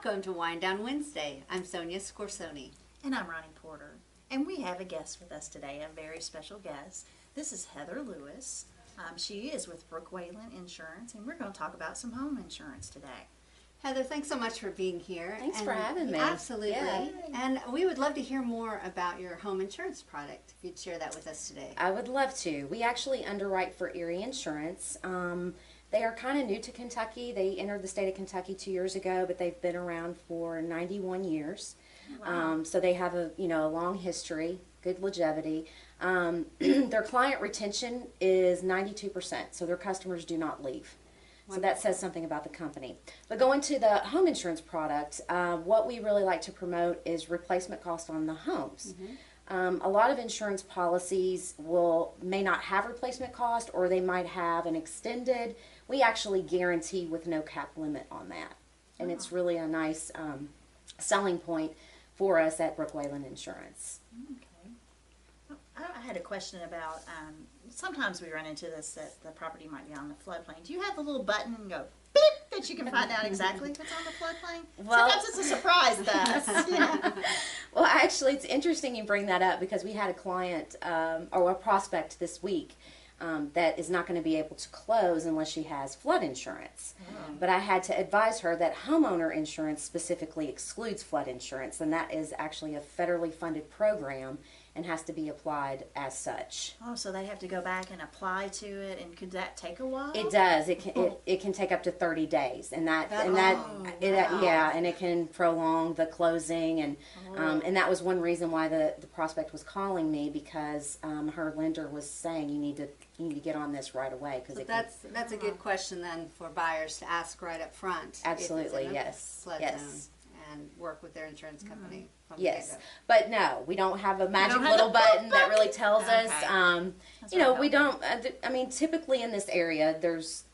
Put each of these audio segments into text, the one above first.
Welcome to Wind Down Wednesday. I'm Sonia Scorsone. And I'm Roni Porter. And we have a guest with us today, a very special guest. This is Heather Lewis. She is with Brook Wayland Insurance, and we're going to talk about some home insurance today. Heather, thanks so much for being here. Thanks for having me. Absolutely. Yay. And we would love to hear more about your home insurance product, if you'd share that with us today. I would love to. We actually underwrite for Erie Insurance. They are kind of new to Kentucky. They entered the state of Kentucky 2 years ago, but they've been around for 91 years. Wow. So they have a long history, good longevity. Their client retention is 92%, so their customers do not leave. So that says something about the company. But going to the home insurance product, what we really like to promote is replacement cost on the homes. A lot of insurance policies may not have replacement cost, or they might have an extended. We actually guarantee with no cap limit on that. And it's really a nice selling point for us at Brook Wayland Insurance. Okay. I had a question about, sometimes we run into this, that the property might be on the floodplain. Do you have the little button and go beep that you can find out exactly if it's on the floodplain? Well, sometimes it's a surprise to us. Yeah. Well, actually, it's interesting you bring that up, because we had a client or a prospect this week that is not going to be able to close unless she has flood insurance. But I had to advise her that homeowner insurance specifically excludes flood insurance, and that is actually a federally funded program and has to be applied as such. Oh, so they have to go back and apply to it, and could that take a while? It does. It can take up to 30 days, and it can prolong the closing, and that was one reason why the prospect was calling me, because her lender was saying you need to get on this right away, because that's a good question then for buyers to ask right up front. Absolutely, if it's in a yes, flood yes. zone, and work with their insurance company. From the Yes, get-go. but no, we don't have a magic have little the button that boop, really tells us. That's You know, what I we thought. don't. I mean, typically in this area, there's,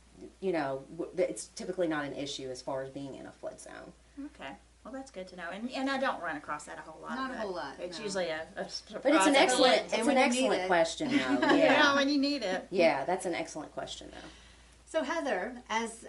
it's typically not an issue as far as being in a flood zone. Okay. Well, that's good to know. And I don't run across that a whole lot. Not a but whole lot, It's no. usually a surprise. But it's an excellent, And it's when an you need excellent it. question, though. Yeah, Yeah, when you need it. yeah, that's an excellent question, though. So Heather, as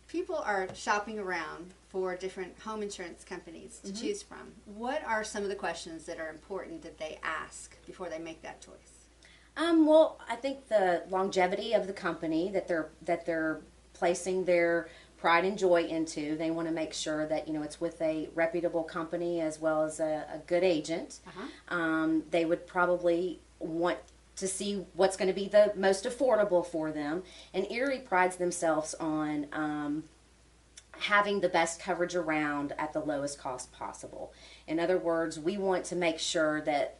people are shopping around for different home insurance companies to choose from, what are some of the questions that are important that they ask before they make that choice? Well, I think the longevity of the company that they're placing their pride and joy into. They want to make sure that it's with a reputable company as well as a good agent. They would probably want to see what's going to be the most affordable for them. And Erie prides themselves on having the best coverage around at the lowest cost possible. In other words, we want to make sure that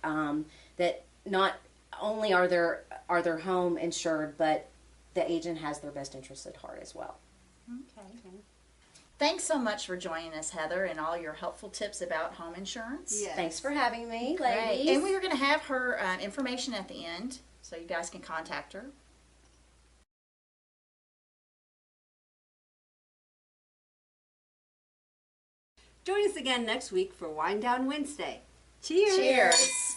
that not only are their home insured, but the agent has their best interests at heart as well. Okay. Thanks so much for joining us, Heather, and all your helpful tips about home insurance. Yes. Thanks for having me, Great. ladies. And we were going to have her information at the end, so you guys can contact her. Join us again next week for Wind Down Wednesday. Cheers! Cheers.